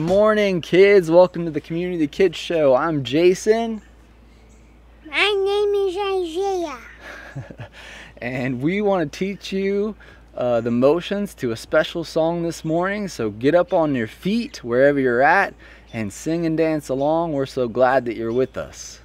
morning, kids. Welcome to the Community Kids Show. I'm Jason. My name is Isaiah. And we want to teach you the motions to a special song this morning. So get up on your feet wherever you're at and sing and dance along. We're so glad that you're with us.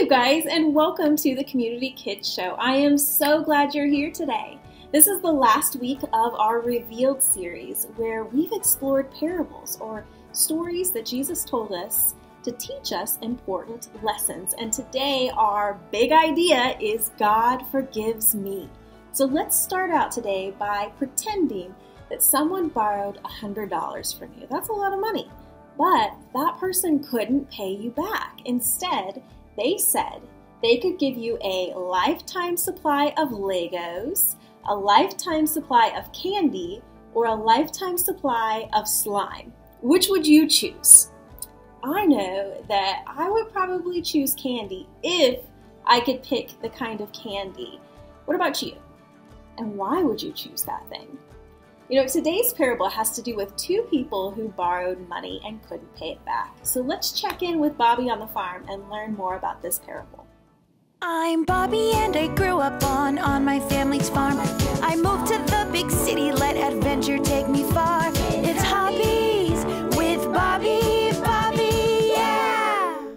Guys, and welcome to the Community Kids Show. I am so glad you're here today. This is the last week of our Revealed series where we've explored parables or stories that Jesus told us to teach us important lessons. And today our big idea is God forgives me. So let's start out today by pretending that someone borrowed $100 from you. That's a lot of money. But that person couldn't pay you back. Instead, they said they could give you a lifetime supply of Legos, a lifetime supply of candy, or a lifetime supply of slime. Which would you choose? I know that I would probably choose candy if I could pick the kind of candy. What about you? And why would you choose that thing? You know, today's parable has to do with two people who borrowed money and couldn't pay it back. So let's check in with Bobby on the farm and learn more about this parable. I'm Bobby and I grew up on my family's farm. I moved to the big city, let adventure take me far. It's Hobbies with Bobby, yeah!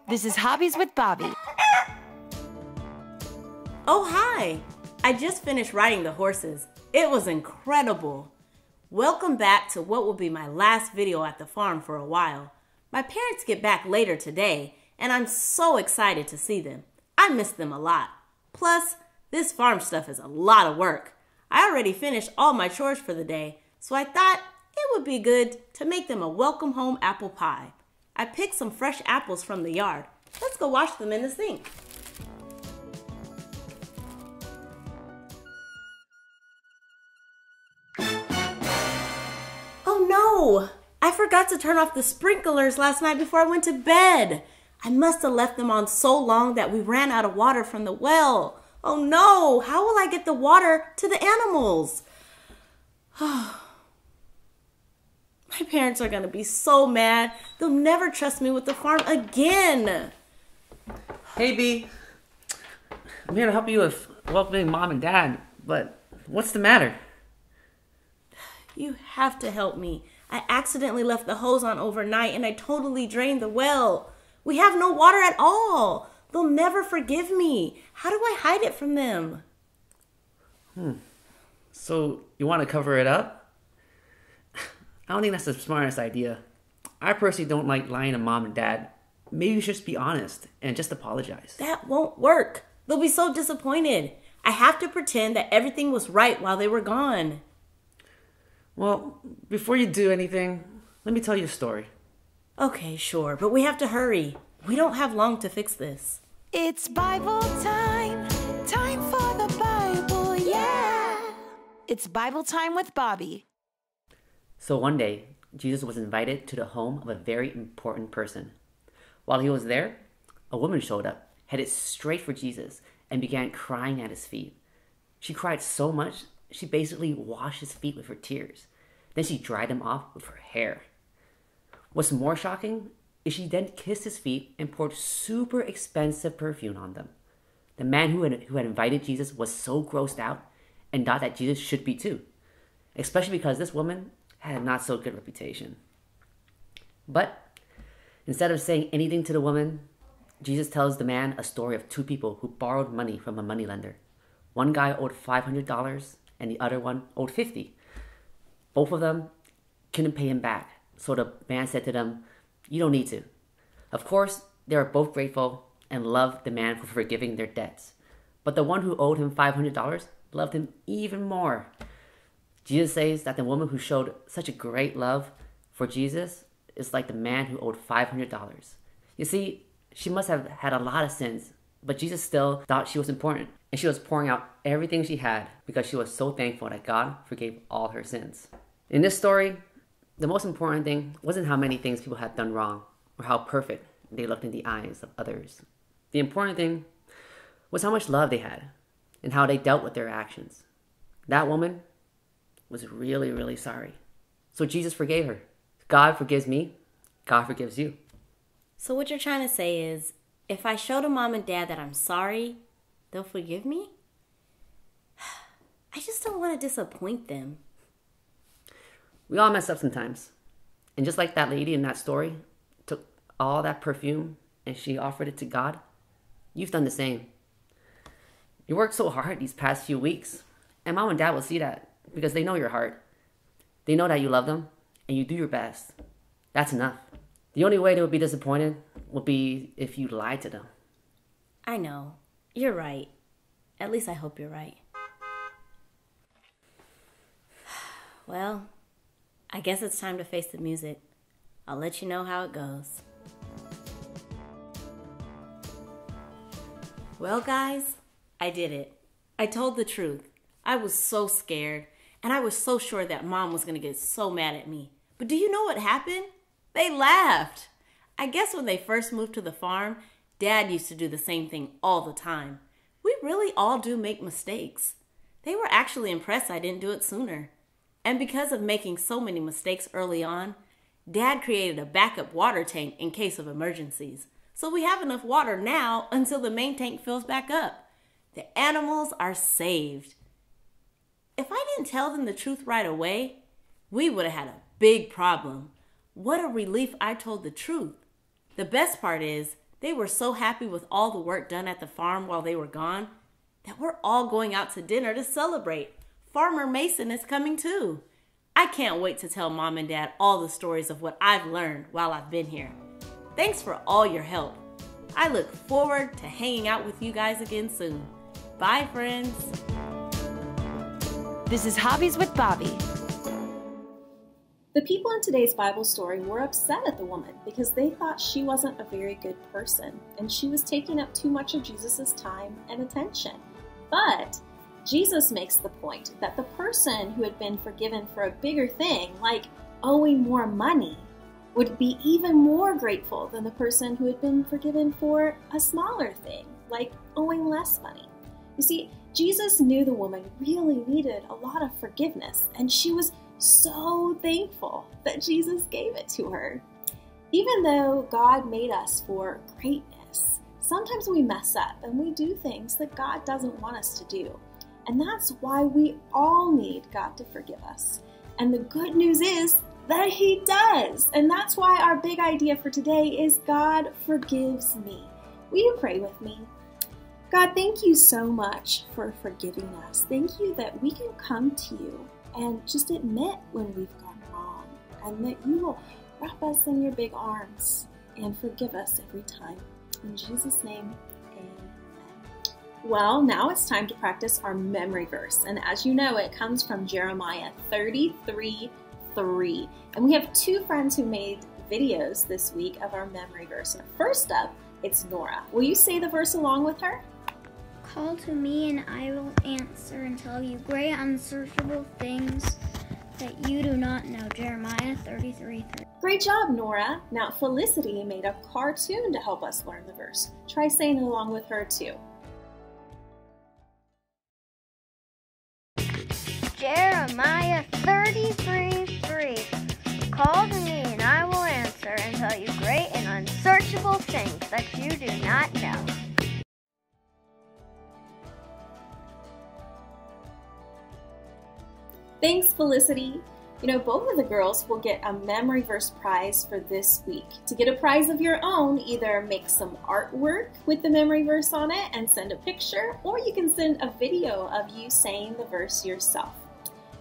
This is Hobbies with Bobby. Oh, hi! I just finished riding the horses. It was incredible. Welcome back to what will be my last video at the farm for a while. My parents get back later today, and I'm so excited to see them. I miss them a lot. Plus, this farm stuff is a lot of work. I already finished all my chores for the day, so I thought it would be good to make them a welcome home apple pie. I picked some fresh apples from the yard. Let's go wash them in the sink. Oh no! I forgot to turn off the sprinklers last night before I went to bed. I must have left them on so long that we ran out of water from the well. Oh no! How will I get the water to the animals? My parents are going to be so mad. They'll never trust me with the farm again. Hey, B. I'm here to help you with welcoming Mom and Dad, but what's the matter? You have to help me. I accidentally left the hose on overnight and I totally drained the well. We have no water at all. They'll never forgive me. How do I hide it from them? So you want to cover it up? I don't think that's the smartest idea. I personally don't like lying to Mom and Dad. Maybe you should just be honest and just apologize. That won't work. They'll be so disappointed. I have to pretend that everything was right while they were gone. Well, before you do anything, let me tell you a story. Okay, sure, but we have to hurry. We don't have long to fix this. It's Bible time, time for the Bible, yeah! It's Bible time with Bobby. So one day, Jesus was invited to the home of a very important person. While he was there, a woman showed up, headed straight for Jesus, and began crying at his feet. She cried so much, she basically washed his feet with her tears. Then she dried them off with her hair. What's more shocking is she then kissed his feet and poured super expensive perfume on them. The man who had invited Jesus was so grossed out and thought that Jesus should be too, especially because this woman had a not so good reputation. But instead of saying anything to the woman, Jesus tells the man a story of two people who borrowed money from a moneylender. One guy owed $500 and the other one owed $50. Both of them couldn't pay him back. So the man said to them, "You don't need to." Of course, they were both grateful and loved the man for forgiving their debts. But the one who owed him $500 loved him even more. Jesus says that the woman who showed such a great love for Jesus is like the man who owed $500. You see, she must have had a lot of sins, but Jesus still thought she was important. And she was pouring out everything she had because she was so thankful that God forgave all her sins. In this story, the most important thing wasn't how many things people had done wrong or how perfect they looked in the eyes of others. The important thing was how much love they had and how they dealt with their actions. That woman was really, really sorry. So Jesus forgave her. God forgives me, God forgives you. So what you're trying to say is, if I show to Mom and Dad that I'm sorry, they'll forgive me? I just don't want to disappoint them. We all mess up sometimes. And just like that lady in that story took all that perfume and she offered it to God, you've done the same. You worked so hard these past few weeks, and Mom and Dad will see that because they know your heart. They know that you love them and you do your best. That's enough. The only way they would be disappointed would be if you lied to them. I know. You're right. At least I hope you're right. Well, I guess it's time to face the music. I'll let you know how it goes. Well, guys, I did it. I told the truth. I was so scared, and I was so sure that Mom was going to get so mad at me. But do you know what happened? They laughed. I guess when they first moved to the farm, Dad used to do the same thing all the time. We really all do make mistakes. They were actually impressed I didn't do it sooner. And because of making so many mistakes early on, Dad created a backup water tank in case of emergencies. So we have enough water now until the main tank fills back up. The animals are saved. If I didn't tell them the truth right away, we would have had a big problem. What a relief I told the truth. The best part is, they were so happy with all the work done at the farm while they were gone that we're all going out to dinner to celebrate. Farmer Mason is coming too. I can't wait to tell Mom and Dad all the stories of what I've learned while I've been here. Thanks for all your help. I look forward to hanging out with you guys again soon. Bye, friends. This is Hobbies with Bobby. The people in today's Bible story were upset at the woman because they thought she wasn't a very good person and she was taking up too much of Jesus' time and attention. But Jesus makes the point that the person who had been forgiven for a bigger thing, like owing more money, would be even more grateful than the person who had been forgiven for a smaller thing, like owing less money. You see, Jesus knew the woman really needed a lot of forgiveness, and she was so thankful that Jesus gave it to her. Even though God made us for greatness, sometimes we mess up and we do things that God doesn't want us to do. And that's why we all need God to forgive us. And the good news is that He does. And that's why our big idea for today is God forgives me. Will you pray with me? God, thank you so much for forgiving us. Thank you that we can come to you and just admit when we've gone wrong, and that you will wrap us in your big arms and forgive us every time. In Jesus' name, amen. Well, now it's time to practice our memory verse, and as you know, it comes from Jeremiah 33:3. And we have two friends who made videos this week of our memory verse. And first up, it's Nora. Will you say the verse along with her? Call to me and I will answer and tell you great unsearchable things that you do not know. Jeremiah 33:3. Great job, Nora. Now Felicity made a cartoon to help us learn the verse. Try saying it along with her too. Jeremiah 33:3. Call to me and I will answer and tell you great and unsearchable things that you do not know. Thanks, Felicity. You know, both of the girls will get a memory verse prize for this week. To get a prize of your own, either make some artwork with the memory verse on it and send a picture, or you can send a video of you saying the verse yourself.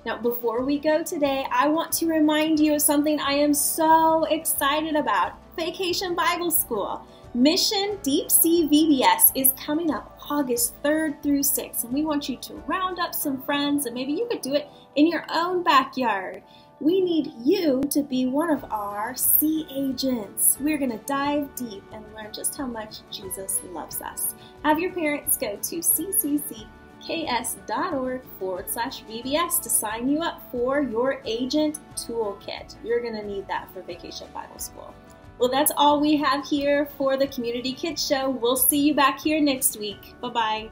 Now, before we go today, I want to remind you of something I am so excited about. Vacation Bible School. Mission Deep Sea VBS is coming up August 3rd through 6th, and we want you to round up some friends, and maybe you could do it in your own backyard. We need you to be one of our sea agents. We're going to dive deep and learn just how much Jesus loves us. Have your parents go to ccks.org/VBS to sign you up for your agent toolkit. You're going to need that for Vacation Bible School. Well, that's all we have here for the Community Kids Show. We'll see you back here next week. Bye-bye.